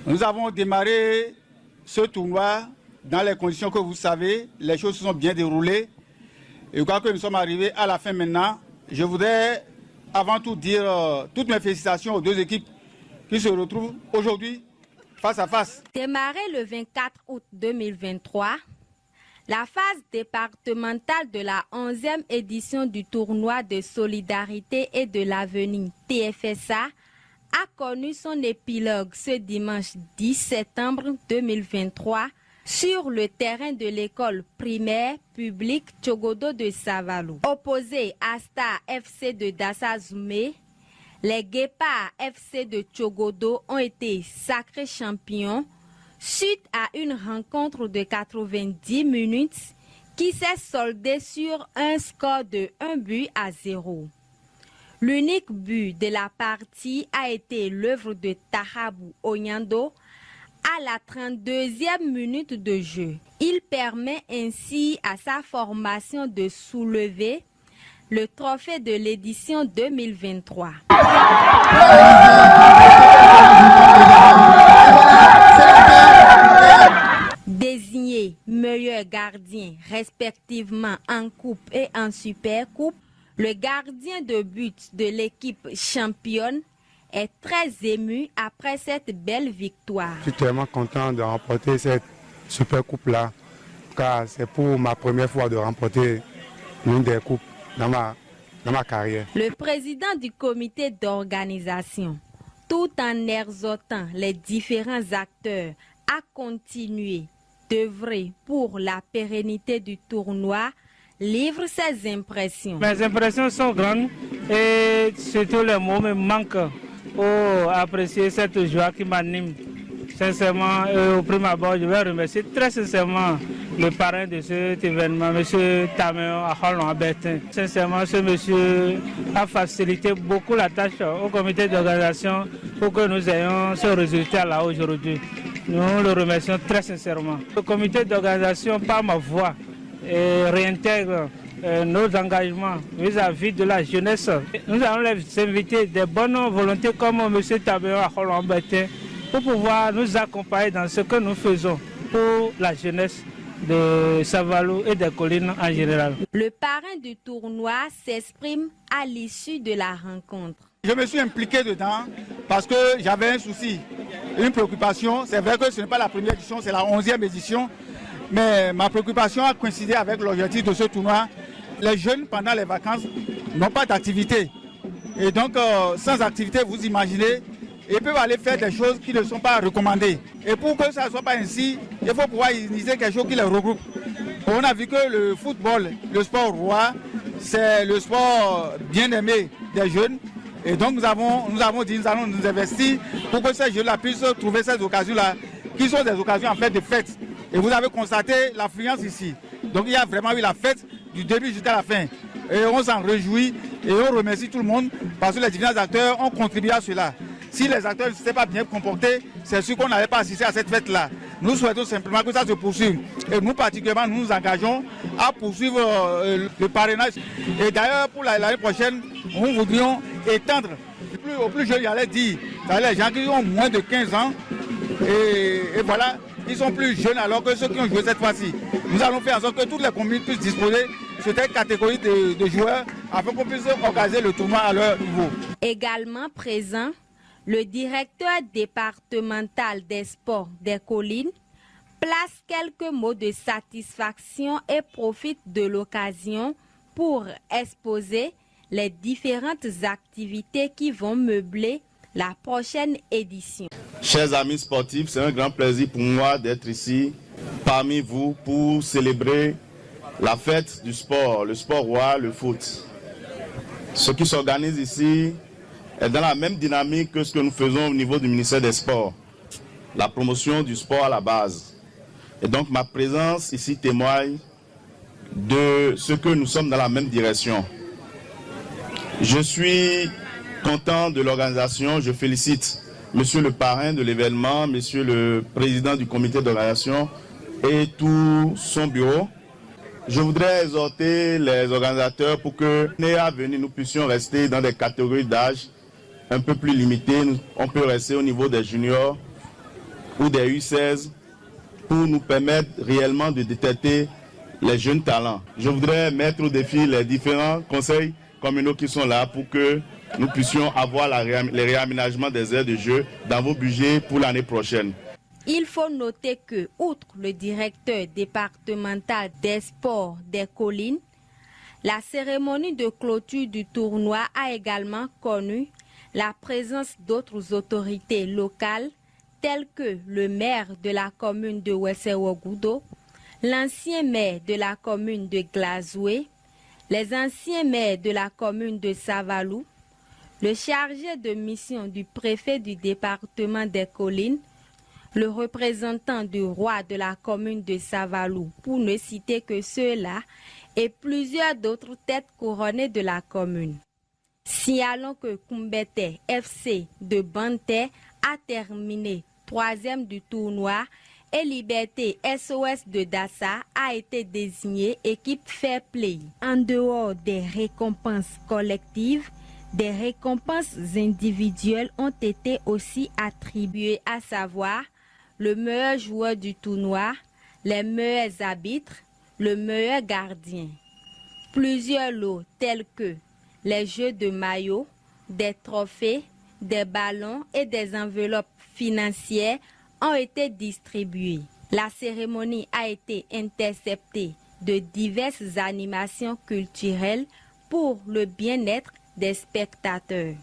Nous avons démarré ce tournoi dans les conditions que vous savez. Les choses se sont bien déroulées. Et quand nous sommes arrivés à la fin maintenant, je voudrais avant tout dire toutes mes félicitations aux deux équipes qui se retrouvent aujourd'hui face à face. Démarré le 24 août 2023, la phase départementale de la 11e édition du tournoi de solidarité et de l'avenir TFSA a connu son épilogue ce dimanche 10 septembre 2023 sur le terrain de l'école primaire publique Tchogodo de Savalou. Opposé à Star FC de Dassazoumé, les Guépards FC de Tchogodo ont été sacrés champions suite à une rencontre de 90 minutes qui s'est soldée sur un score de 1-0. L'unique but de la partie a été l'œuvre de Tahabou Onyando à la 32e minute de jeu. Il permet ainsi à sa formation de soulever le trophée de l'édition 2023. Désigné meilleur gardien respectivement en coupe et en super coupe, le gardien de but de l'équipe championne est très ému après cette belle victoire. Je suis tellement content de remporter cette super coupe-là, car c'est pour ma première fois de remporter l'une des coupes dans ma carrière. Le président du comité d'organisation, tout en exhortant les différents acteurs à continuer d'œuvrer pour la pérennité du tournoi, livre ses impressions. Mes impressions sont grandes et surtout les mots me manquent pour apprécier cette joie qui m'anime. Sincèrement, au prime abord, je vais remercier très sincèrement le parrain de cet événement, M. Taméo Aholon Abertin. Sincèrement, ce monsieur a facilité beaucoup la tâche au comité d'organisation pour que nous ayons ce résultat-là aujourd'hui. Nous le remercions très sincèrement. Le comité d'organisation, par ma voix, réintègre nos engagements vis-à-vis de la jeunesse. Nous allons les inviter des bonnes volontés comme M. Taméo Aholon Abertin pour pouvoir nous accompagner dans ce que nous faisons pour la jeunesse de Savalou et des collines en général. Le parrain du tournoi s'exprime à l'issue de la rencontre. Je me suis impliqué dedans parce que j'avais un souci, une préoccupation. C'est vrai que ce n'est pas la première édition, c'est la 11e édition. Mais ma préoccupation a coïncidé avec l'objectif de ce tournoi. Les jeunes, pendant les vacances, n'ont pas d'activité. Et donc, sans activité, vous imaginez, ils peuvent aller faire des choses qui ne sont pas recommandées. Et pour que ça ne soit pas ainsi, il faut pouvoir initier quelque chose qui les regroupe. On a vu que le football, le sport roi, c'est le sport bien aimé des jeunes. Et donc nous avons dit nous allons nous investir pour que ces jeunes-là puissent trouver ces occasions-là, qui sont des occasions en fait de fête. Et vous avez constaté l'affluence ici. Donc il y a vraiment eu la fête du début jusqu'à la fin. Et on s'en réjouit et on remercie tout le monde parce que les différents acteurs ont contribué à cela. Si les acteurs ne s'étaient pas bien comportés, c'est sûr qu'on n'allait pas assister à cette fête-là. Nous souhaitons simplement que ça se poursuive. Et nous, particulièrement, nous nous engageons à poursuivre le parrainage. Et d'ailleurs, pour l'année prochaine, nous voudrions étendre au plus jeunes, j'allais dire, les gens qui ont moins de 15 ans, et voilà, ils sont plus jeunes alors que ceux qui ont joué cette fois-ci. Nous allons faire en sorte que toutes les communes puissent disposer de cette catégorie de joueurs afin qu'on puisse organiser le tournoi à leur niveau. Également présent, le directeur départemental des sports des collines place quelques mots de satisfaction et profite de l'occasion pour exposer les différentes activités qui vont meubler la prochaine édition. Chers amis sportifs, c'est un grand plaisir pour moi d'être ici parmi vous pour célébrer la fête du sport, le sport roi, le foot. Ce qui s'organise ici est dans la même dynamique que ce que nous faisons au niveau du ministère des Sports, la promotion du sport à la base. Et donc ma présence ici témoigne de ce que nous sommes dans la même direction. Je suis content de l'organisation, je félicite Monsieur le parrain de l'événement, Monsieur le président du comité d'organisation et tout son bureau. Je voudrais exhorter les organisateurs pour que l'année à venir nous puissions rester dans des catégories d'âge un peu plus limitées. On peut rester au niveau des juniors ou des U16 pour nous permettre réellement de détecter les jeunes talents. Je voudrais mettre au défi les différents conseils communaux qui sont là pour que nous puissions avoir les réaménagements des aires de jeu dans vos budgets pour l'année prochaine. Il faut noter que, outre le directeur départemental des sports des collines, la cérémonie de clôture du tournoi a également connu la présence d'autres autorités locales telles que le maire de la commune de Wessewogudo, l'ancien maire de la commune de Glazoué, les anciens maires de la commune de Savalou, le chargé de mission du préfet du département des collines, le représentant du roi de la commune de Savalou, pour ne citer que ceux-là, et plusieurs d'autres têtes couronnées de la commune. Signalons que Kumbete FC de Bante a terminé 3e du tournoi et Liberté SOS de Dassa a été désignée équipe fair play. En dehors des récompenses collectives, des récompenses individuelles ont été aussi attribuées, à savoir le meilleur joueur du tournoi, les meilleurs arbitres, le meilleur gardien. Plusieurs lots tels que les jeux de maillots, des trophées, des ballons et des enveloppes financières ont été distribués. La cérémonie a été interceptée de diverses animations culturelles pour le bien-être des spectateurs.